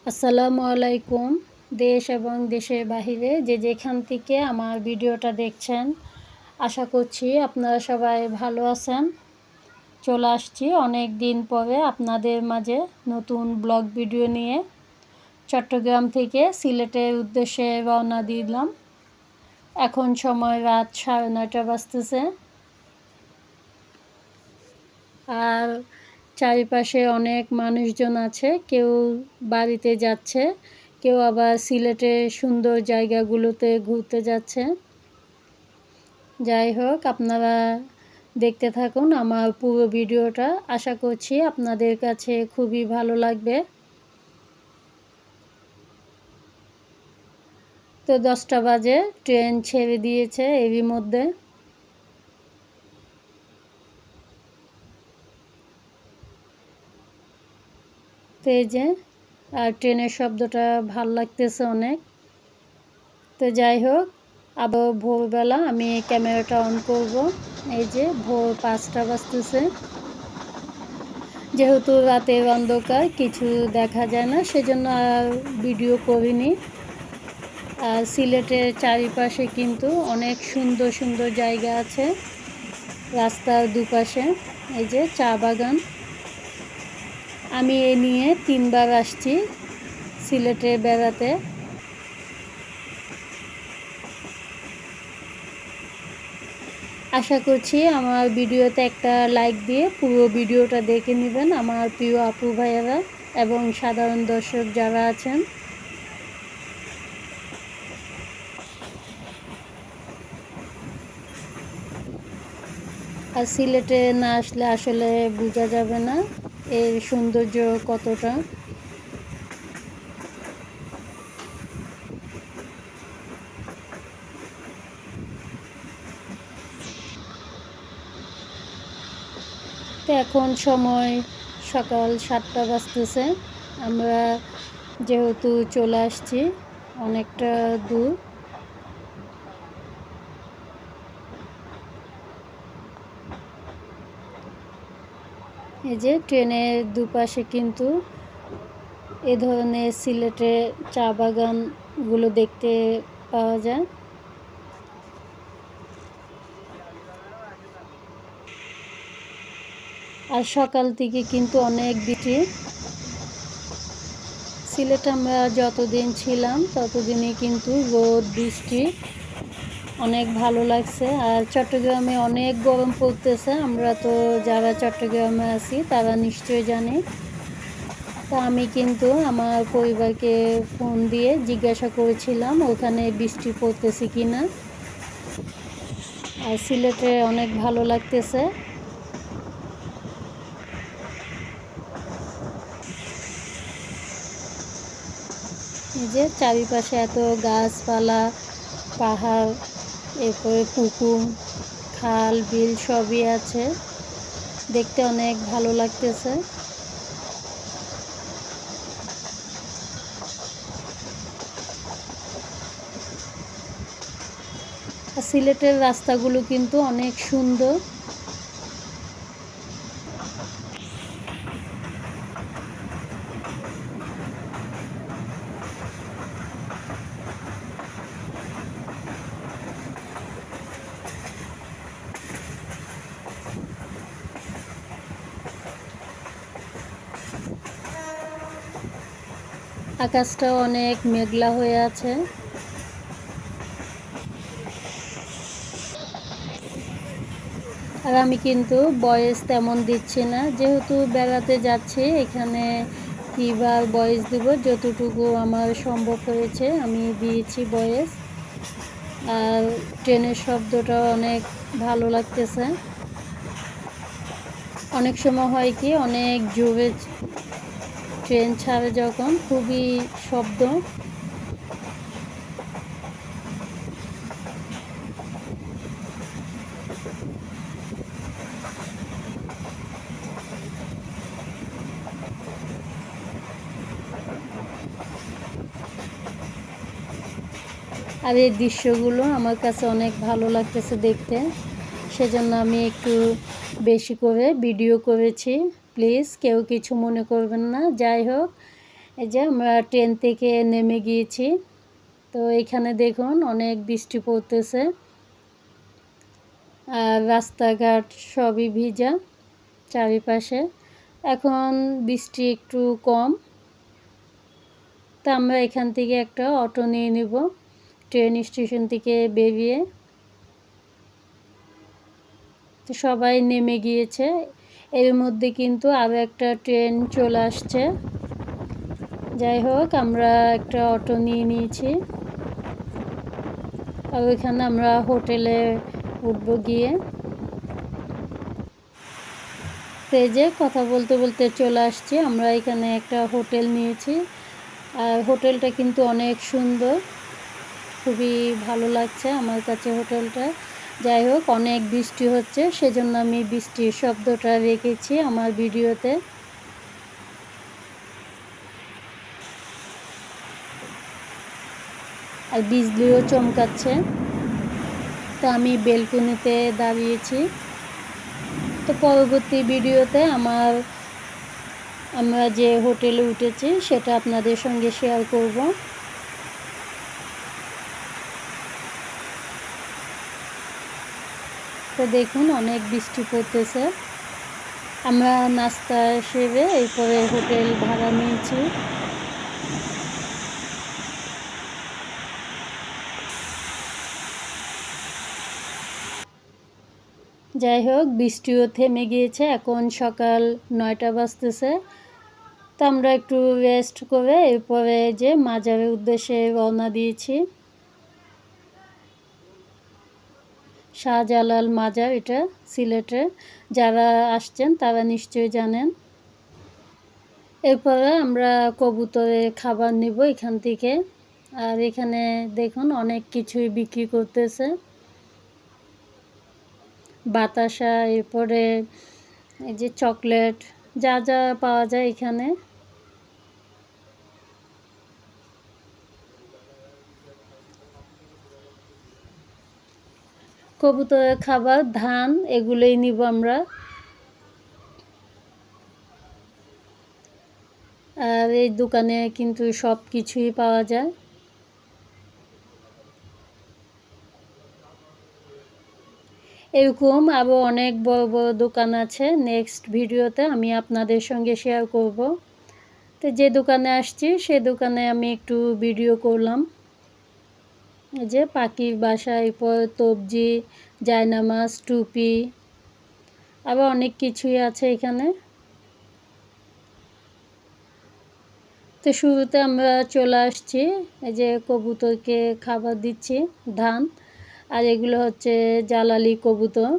আসসালামু আলাইকুম। দেশ এবং দেশের বাহিরে যে যেখান থেকে আমার ভিডিওটা দেখছেন, আশা করছি আপনারা সবাই ভালো আছেন। চলে আসছি অনেক দিন পরে আপনাদের মাঝে নতুন ব্লগ ভিডিও নিয়ে। চট্টগ্রাম থেকে সিলেটের উদ্দেশ্যে রওনা দিলাম। এখন সময় রাত 9:30 বাজতেছে। আর চারিপাশে অনেক মানুষজন আছে, কেউ বাড়িতে যাচ্ছে, কেউ আবার সিলেটের সুন্দর জায়গাগুলোতে ঘুরতে যাচ্ছে। যাই হোক, আপনারা দেখতে থাকুন আমার পুরো ভিডিওটা। আশা করছি আপনাদের কাছে খুবই ভালো লাগবে। তো 10টা বাজে ট্রেন ছেড়ে দিয়েছে এরই মধ্যে। তো এই যে, আর ট্রেনের শব্দটা ভাল লাগতেছে অনেক। তো যাই হোক, আবার ভোরবেলা আমি ক্যামেরাটা অন করব। এই যে ভোর 5টা বাজতেছে। যেহেতু রাতের অন্ধকার, কিছু দেখা যায় না, সেজন্য আর ভিডিও করিনি। আর সিলেটের চারিপাশে কিন্তু অনেক সুন্দর সুন্দর জায়গা আছে রাস্তার দুপাশে। এই যে চা বাগান। আমি এ নিয়ে 3বার আসছি সিলেটে বেড়াতে। আশা করছি আমার ভিডিওতে একটা লাইক দিয়ে পুরো ভিডিওটা দেখে নেবেন আমার প্রিয় আপু ভাইয়েরা এবং সাধারণ দর্শক যারা আছেন। আর সিলেটে না আসলে আসলে বোঝা যাবে না এর সৌন্দর্য কতটা। তো এখন সময় সকাল 7টা বাজতেছে। আমরা যেহেতু চলে আসছি অনেকটা দূর। এই যে ট্রেনের দুপাশে কিন্তু এ ধরনের সিলেটে চা বাগানগুলো দেখতে পাওয়া যায়। আর সকাল থেকে কিন্তু অনেক বৃষ্টি। সিলেটে আমরা যতদিন ছিলাম ততদিনই কিন্তু রোদ বৃষ্টি অনেক ভালো লাগছে। আর চট্টগ্রামে অনেক গরম পড়তেছে, আমরা তো যারা চট্টগ্রামে আছি তারা নিশ্চয়ই জানে। তা আমি কিন্তু আমার পরিবারকে ফোন দিয়ে জিজ্ঞাসা করেছিলাম ওখানে বৃষ্টি পড়তেছে কি না। আর সিলেটে অনেক ভালো লাগতেছে। এই যে চারিপাশে এত গাছপালা, পাহাড়, এরপরে পুকুর, খাল বিল সবই আছে, দেখতে অনেক ভালো লাগতেছে। আর সিলেটের রাস্তাগুলো কিন্তু অনেক সুন্দর। আকাশটাও অনেক মেঘলা হয়ে আছে। আর আমি কিন্তু ভয়েস তেমন দিচ্ছি না, যেহেতু বেড়াতে যাচ্ছি। এখানে কীবার ভয়েস দেব, যতটুকু আমার সম্ভব হয়েছে আমি দিয়েছি ভয়েস। আর ট্রেনের শব্দটা অনেক ভালো লাগতেছে। অনেক সময় হয় কি, অনেক জোরে ট্রেন ছাড়ে যখন, খুবই শব্দ। আর এই দৃশ্যগুলো আমার কাছে অনেক ভালো লাগতেছে দেখতে, সেজন্য আমি একটু বেশি করে ভিডিও করেছি। প্লিজ কেউ কিছু মনে করবেন না। যাই হোক, এই যে আমরা ট্রেন থেকে নেমে গিয়েছি। তো এখানে দেখুন অনেক বৃষ্টি পড়তেছে আর রাস্তাঘাট সবই ভিজা চারিপাশে। এখন বৃষ্টি একটু কম, তা আমরা এখান থেকে একটা অটো নিয়ে নেব ট্রেন স্টেশন থেকে বেরিয়ে। তো সবাই নেমে গিয়েছে, এর মধ্যে কিন্তু আরও একটা ট্রেন চলে আসছে। যাই হোক, আমরা একটা অটো নিয়ে নিয়েছি আর ওইখানে আমরা হোটেলে উঠবো গিয়ে। তো এই যে কথা বলতে বলতে চলে আসছি, আমরা এখানে একটা হোটেল নিয়েছি আর হোটেলটা কিন্তু অনেক সুন্দর, খুবই ভালো লাগছে আমার কাছে হোটেলটা। যাই হোক, অনেক বৃষ্টি হচ্ছে, সেজন্য আমি বৃষ্টির শব্দটা রেখেছি আমার ভিডিওতে। আর বিজলিও চমকাচ্ছে। তো আমি বেলকনিতে দাঁড়িয়েছি। তো পরবর্তী ভিডিওতে আমরা যে হোটেলে উঠেছি সেটা আপনাদের সঙ্গে শেয়ার করব। তো দেখুন অনেক বৃষ্টি পড়তেছে। আমরা নাস্তা সেরে এরপরে হোটেল ভাড়া নিয়েছি। যাই হোক, বৃষ্টিও থেমে গিয়েছে, এখন সকাল 9টা বাজতেছে। তো আমরা একটু রেস্ট করে এরপরে যে মাজারের উদ্দেশ্যে রওনা দিয়েছি। শাহজালাল মাজার, এটা সিলেটে, যারা আসছেন তারা নিশ্চয়ই জানেন। এরপরে আমরা কবুতরের খাবার নিব এখান থেকে। আর এখানে দেখুন অনেক কিছুই বিক্রি করতেছে, বাতাসা, এরপরে এই যে চকলেট, যা যা পাওয়া যায় এখানে। কবুতরের খাবার, ধান, এগুলোই নিব আমরা। আর এই দোকানে কিন্তু সব কিছুই পাওয়া যায়। এরকম আরও অনেক বড় বড় দোকান আছে, নেক্সট ভিডিওতে আমি আপনাদের সঙ্গে শেয়ার করব। তো যে দোকানে আসছি সে দোকানে আমি একটু ভিডিও করলাম। এই যে পাখির বাসা, এরপর তবজি, জায়নামাজ, টুপি, আবার অনেক কিছুই আছে এখানে। তো শুরুতে আমরা চলে আসছি, এই যে কবুতরকে খাবার দিচ্ছি ধান, আর এগুলো হচ্ছে জালালি কবুতর।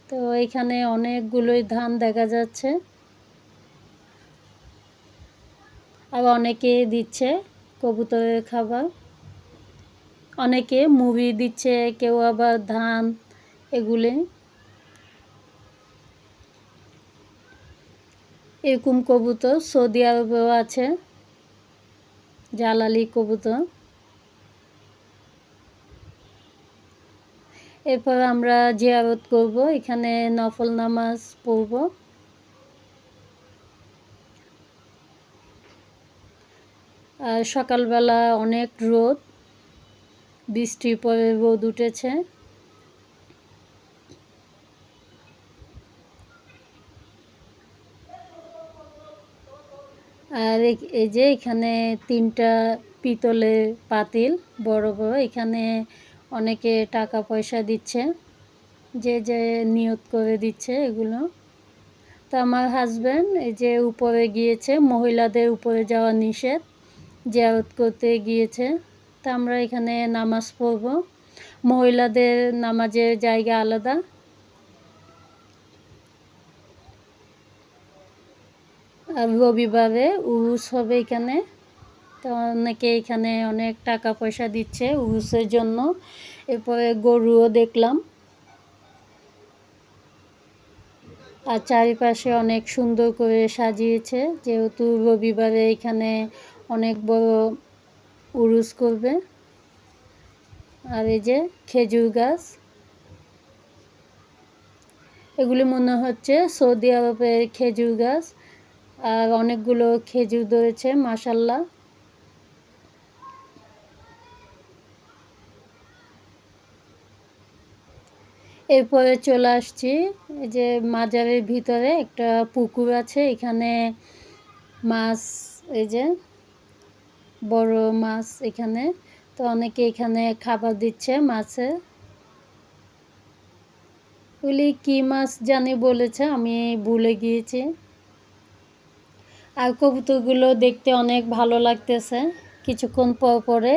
তো এখানে অনেকগুলোই ধান দেখা যাচ্ছে, আর অনেকে দিচ্ছে কবুতরের খাবার, অনেকে মুড়ি দিচ্ছে, কেউ আবার ধান, এগুলি। এরকম কবুতর সৌদি আরবেও আছে, জালালি কবুতর। এরপর আমরা জিয়ারত করব, এখানে নফল নামাজ পড়ব। আর সকালবেলা অনেক রোদ, বৃষ্টির পরে রোদ উঠেছে। আর এই যে এখানে 3টা পিতলের পাতিল, বড় বড়, এখানে অনেকে টাকা পয়সা দিচ্ছে, যে যে নিয়ত করে দিচ্ছে এগুলো। তো আমার হাজব্যান্ড এই যে উপরে গিয়েছে, মহিলাদের উপরে যাওয়া নিষেধ, জিয়ারত করতে গিয়েছে। তা আমরা এখানে নামাজ পড়ব, মহিলাদের নামাজের জায়গা আলাদা। আর রবিবারে উরুস হবে এখানে, তো অনেকে এখানে অনেক টাকা পয়সা দিচ্ছে উরুসের জন্য। এরপরে গরুও দেখলাম, আর চারিপাশে অনেক সুন্দর করে সাজিয়েছে, যেহেতু রবিবারে এখানে অনেক বড় উরুস করবে। আর এই যে খেজুর গাছ, এগুলি মনে হচ্ছে সৌদি আরবের খেজুর গাছ। আর অনেকগুলো খেজুর ধরেছে মাশাআল্লাহ। এরপরে চলে আসছি এই যে মাজারের ভিতরে একটা পুকুর আছে, এখানে মাছ, এই যে বড় মাছ এখানে, তো অনেকে এখানে খাবার দিচ্ছে মাছে। ওগুলি কি মাছ জানি বলেছে, আমি ভুলে গিয়েছি। আর কবুতরগুলো দেখতে অনেক ভালো লাগতেছে। কিছুক্ষণ পর পরে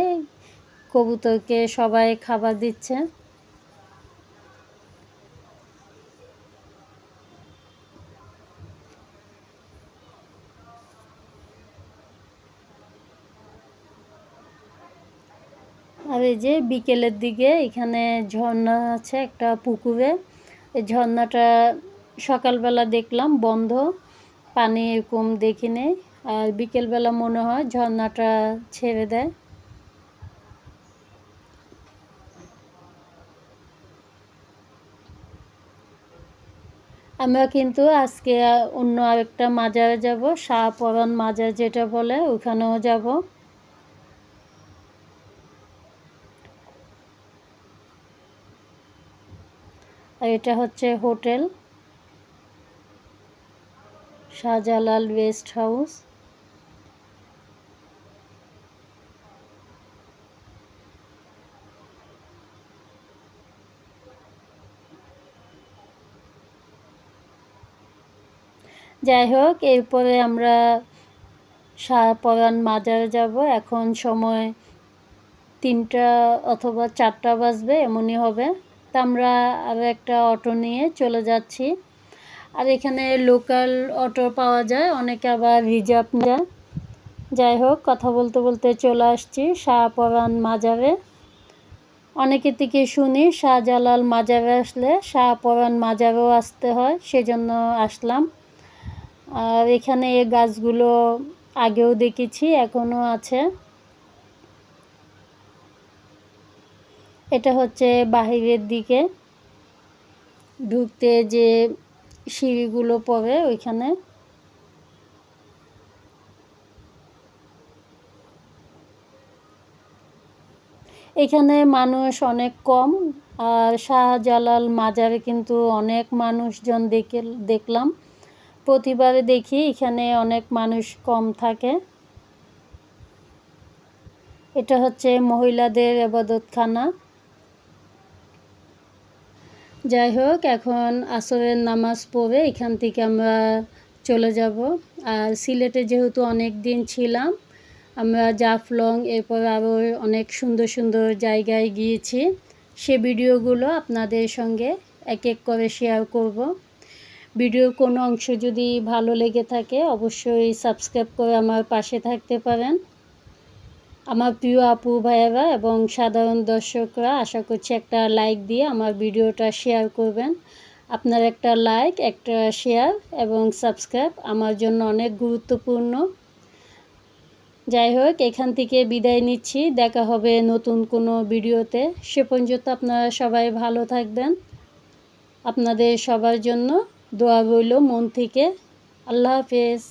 কবুতরকে সবাই খাবার দিচ্ছে। আর এই যে বিকেলের দিকে এখানে ঝর্ণা আছে একটা পুকুরে, এই ঝর্ণাটা সকালবেলা দেখলাম বন্ধ, পানি এরকম দেখি নেই, আর বিকেলবেলা মনে হয় ঝর্ণাটা ছেড়ে দেয়। আমরা কিন্তু আজকে অন্য আরেকটা মাজারে যাব, শাহপরান মাজার যেটা বলে, ওখানেও যাব। আর এটা হচ্ছে হোটেল শাহজালাল গেস্ট হাউস। যাই হোক, এরপরে আমরা শাহপরান মাজারে যাব। এখন সময় 3টা অথবা 4টা বাজবে এমনই হবে। তা আমরা আরও একটা অটো নিয়ে চলে যাচ্ছি। আর এখানে লোকাল অটো পাওয়া যায়, অনেকে আবার রিজার্ভ নেয়। যাই হোক, কথা বলতে বলতে চলে আসছি শাহপরান মাজারে। অনেকের থেকে শুনি শাহজালাল মাজারে আসলে শাহপরান মাজারেও আসতে হয়, সেজন্য আসলাম। আর এখানে এই গাছগুলো আগেও দেখেছি, এখনও আছে। এটা হচ্ছে বাহিরের দিকে ঢুকতে যে সিঁড়িগুলো পড়ে ওইখানে। এখানে মানুষ অনেক কম, আর শাহজালাল মাজারে কিন্তু অনেক মানুষজন দেখলাম। প্রতিবারে দেখি এখানে অনেক মানুষ কম থাকে। এটা হচ্ছে মহিলাদের ইবাদতখানা। যাই হোক, এখন আসরের নামাজ পড়ে এখান থেকে আমরা চলে যাব। আর সিলেটে যেহেতু অনেক দিন ছিলাম, আমরা জাফলং এরপর আরও অনেক সুন্দর সুন্দর জায়গায় গিয়েছি। সে ভিডিওগুলো আপনাদের সঙ্গে এক এক করে শেয়ার করব। ভিডিওর কোনো অংশ যদি ভালো লেগে থাকে অবশ্যই সাবস্ক্রাইব করে আমার পাশে থাকতে পারেন। আমার প্রিয় আপু ভাইয়েরা এবং সাধারণ দর্শকরা, আশা করছি একটা লাইক দিয়ে আমার ভিডিওটা শেয়ার করবেন। আপনার একটা লাইক, একটা শেয়ার এবং সাবস্ক্রাইব আমার জন্য অনেক গুরুত্বপূর্ণ। যাই হোক, এখান থেকে বিদায় নিচ্ছি, দেখা হবে নতুন কোনো ভিডিওতে। সে পর্যন্ত আপনারা সবাই ভালো থাকবেন। আপনাদের সবার জন্য দোয়া রইল মন থেকে। আল্লাহ হাফেজ।